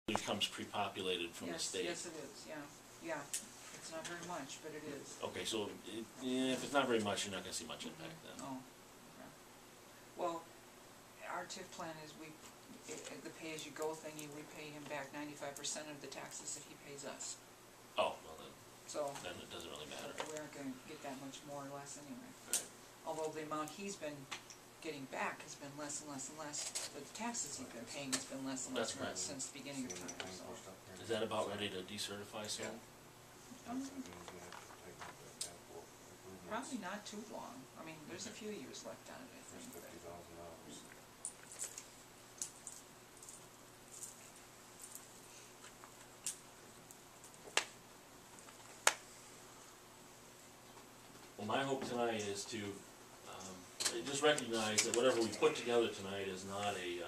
It comes pre-populated from the state. Yes, it is, yeah. It's not very much, but it is. Okay, so if it's not very much, you're not gonna see much impact then. Oh, okay. Well, our TIF plan is the pay-as-you-go thingy, we pay him back 95% of the taxes that he pays us. Oh, well then So it doesn't really matter. we aren't gonna get that much more or less anyway. Right. Although the amount he's been getting back has been less and less and less. The taxes he's been paying has been less and less That's and right. less since the beginning of time, so. Is that about ready to decertify soon? Probably not too long. I mean, there's a few years left on it, I think. But Well, my hope tonight is to just recognize that whatever we put together tonight is not a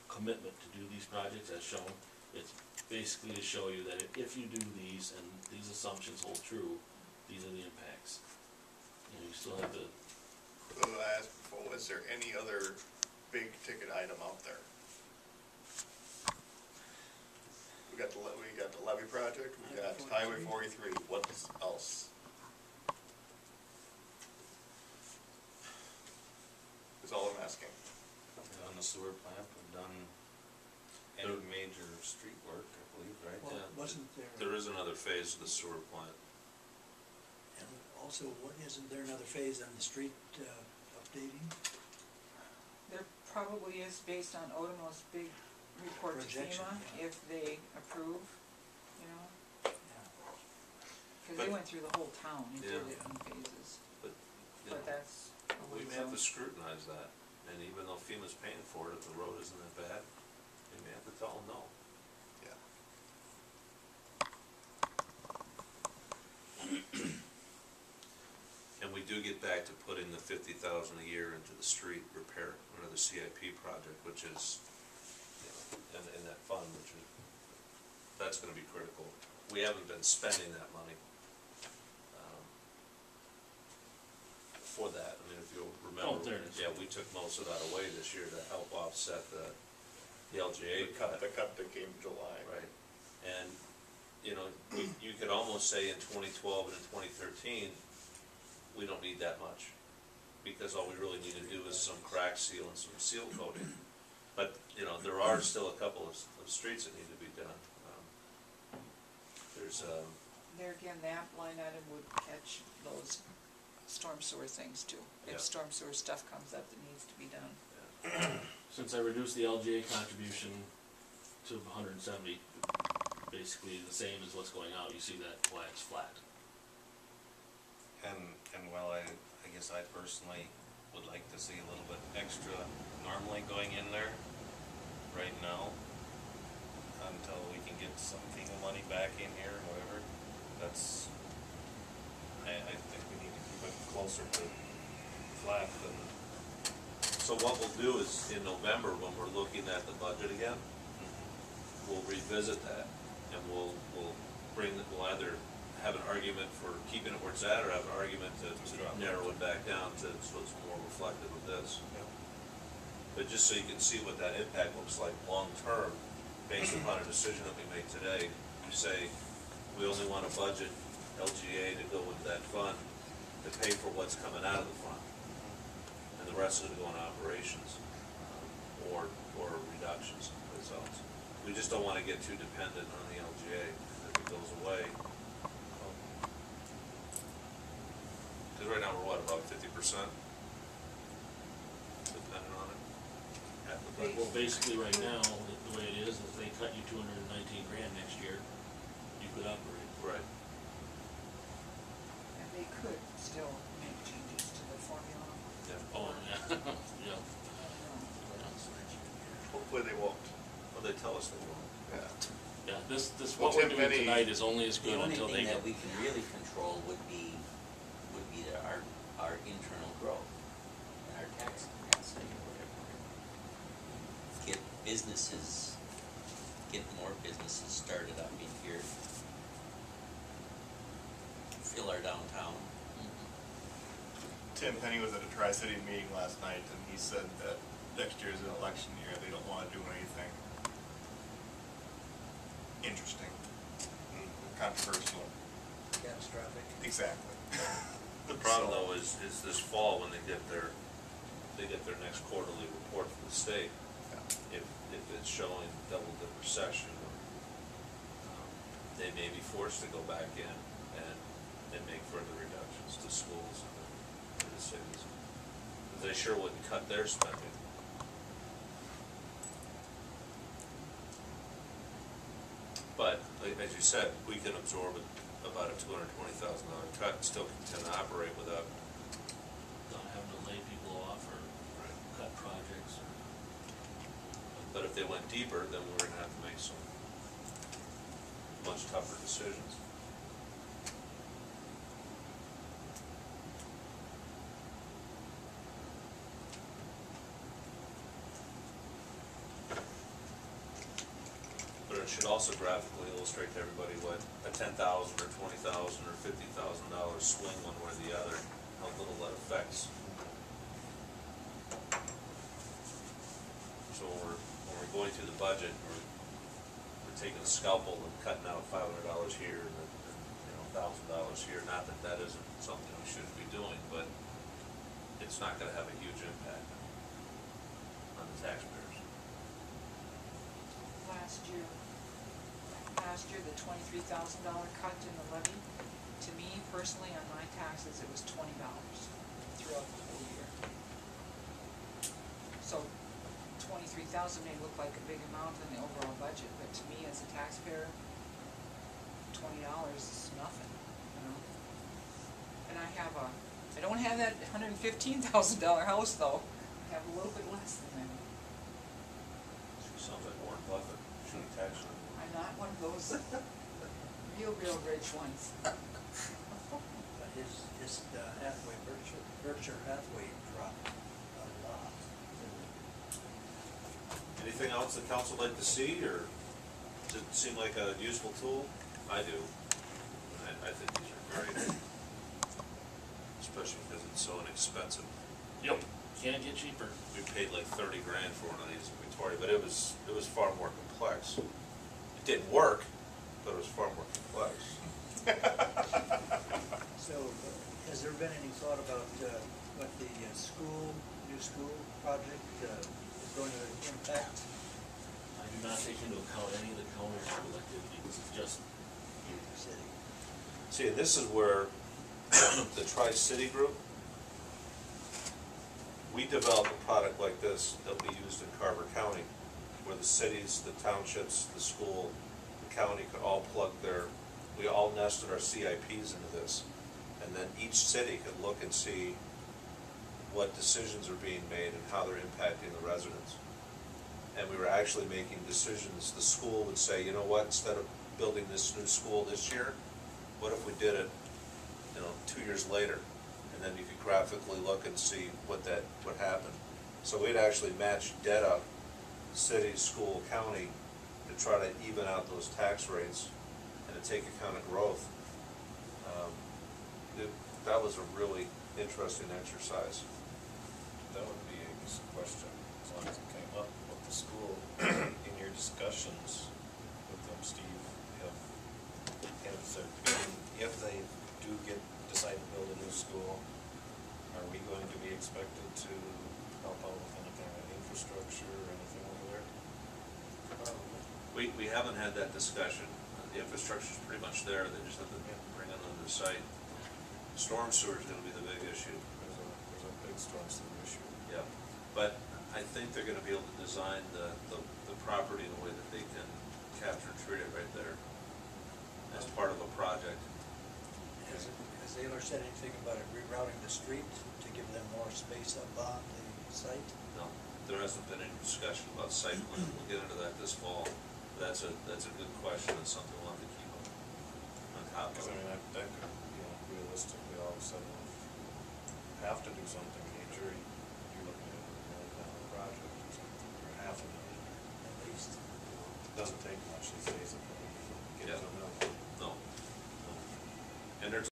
commitment to do these projects as shown. It's basically to show you that if you do these and these assumptions hold true, these are the impacts. You know, you still have to. I asked before, was there any other big ticket item out there? We got the levy project, we got Highway 43, what else? Is all I'm asking. We've done the sewer plant, we've done any major street work, I believe, right? Well, wasn't there? There is another phase of the sewer plant. And also, isn't there another phase on the street updating? there probably is, based on Otomo's big report to Projection, FEMA, yeah. if they approve, you know, Yeah. because they went through the whole town and did Yeah. it in phases. But, you But know, that's. we may have to scrutinize that, and even though FEMA's paying for it, if the road isn't that bad, we may have to tell them no. Yeah. And we do get back to putting the $50,000 a year into the street repair, under the CIP project, which is, you know, in that fund, which is, that's gonna be critical. We haven't been spending that money for that. I mean, if you'll remember, there it is. yeah, we took most of that away this year to help offset the LGA cut. The cut that came in July. Right. And, you know, you could almost say in 2012 and in 2013, we don't need that much, because all we really need to do is some crack seal and some seal coating. But, you know, there are still a couple of streets that need to be done. There's, There again, that line item would catch those storm sewer things too. Yeah. If storm sewer stuff comes up that needs to be done. Since I reduced the LGA contribution to 170, basically the same as what's going out, you see that why it's flat. and while I guess I personally would like to see a little bit extra normally going in there right now, until we can get some FEMA money back in here, or whatever, that's, I think we need to keep it closer to flat than. So what we'll do is, in November, when we're looking at the budget again, we'll revisit that, and we'll either have an argument for keeping it where it's at, or have an argument to narrow it back down to so it's more reflective of this. But just so you can see what that impact looks like long-term, based upon a decision that we make today, you say, we only want a budget LGA to go into that fund to pay for what's coming out of the fund, and the rest of it go in operations, or reductions themselves. We just don't want to get too dependent on the LGA. If it goes away, because right now we're what, about 50% dependent on it? Half the budget. Well, basically right now, the way it is, if they cut you 219 grand next year, you could operate. Right. And they could still make changes to the formula. Yeah. Oh, yeah. Yeah. Hopefully they won't. Well, they tell us they won't. Yeah. Yeah, this Well, what we're Tim, doing any- tonight is only as The good only until they thing get. that we can really control would be our internal growth and our tax capacity or whatever. Get more businesses started up in here. Fill our downtown. Tim Penny was at a Tri-City meeting last night, and he said that next year is an election year, they don't want to do anything. interesting, controversial. Catastrophic. Exactly. The problem though is this fall when they get their next quarterly report from the state, Yeah. if it's showing double-dip recession, they may be forced to go back in and make further reductions to schools and the cities. They sure wouldn't cut their spending. But, like, as you said, we can absorb about a $220,000 cut and still continue to operate without. Not having to lay people off or cut projects or. But if they went deeper, then we're gonna have to make some much tougher decisions. But it should also graphically illustrate to everybody what a $10,000 or $20,000 or $50,000 swing one way or the other, how little that affects. So when we're going through the budget, we're taking a scalpel and cutting out $500 here and $1,000 here. Not that that isn't something we should be doing, but it's not going to have a huge impact on the taxpayers. Last year, the $23,000 cut in the levy, to me personally, on my taxes, it was $20 throughout the whole year. So $23,000 may look like a big amount in the overall budget, but to me as a taxpayer, $20 is nothing, you know? And I don't have that $115,000 house though, I have a little bit less than that. Sounds like Warren Buffett shooting tax on. I'm not one of those real rich ones. But his Hathaway, Berkshire Hathaway dropped a lot. Anything else the council would like to see, or does it seem like a useful tool? I do. I think these are great, especially because it's so inexpensive. Yep. Can't get cheaper. We paid like 30 grand for one of these in Victoria, but it was far more complex. It didn't work, but it was far more complex. So, has there been any thought about what the new school project is going to impact? I do not take into account any of the county school activities, just City. See, and this is where the Tri-City group, we develop a product like this that'll be used in Carver County, where the cities, the townships, the school, the county could all plug we all nested our CIPs into this. And then each city could look and see what decisions are being made and how they're impacting the residents. And we were actually making decisions. The school would say, you know what, instead of building this new school this year, what if we did it, 2 years later? And then you could graphically look and see what happened. So we'd actually match data, city, school, county, to try to even out those tax rates and to take account of growth. That was a really interesting exercise. That would be a good question, as long as it came up with the school. In your discussions with them, Steve, if they do decide to build a new school, are we going to be expected to help out with any kind of infrastructure or anything over there? We haven't had that discussion. The infrastructure's pretty much there. They just have to bring it onto the site. Storm sewer is going to be the big issue. There's a big storm sewer issue. Yeah, but I think they're going to be able to design the property in a way that they can capture and treat it right there as part of a project. Has Ayler said anything about it rerouting the street to give them more space up on the site? No, there hasn't been any discussion about site plan. We'll get into that this fall. That's a good question. It's something we'll have to keep on top of. Because I mean, that could, realistically, all of a sudden, have to do something major, you're looking at $1 million project or something, or $500,000 At least. Doesn't take much these days, if you get to $1 million. No. And there's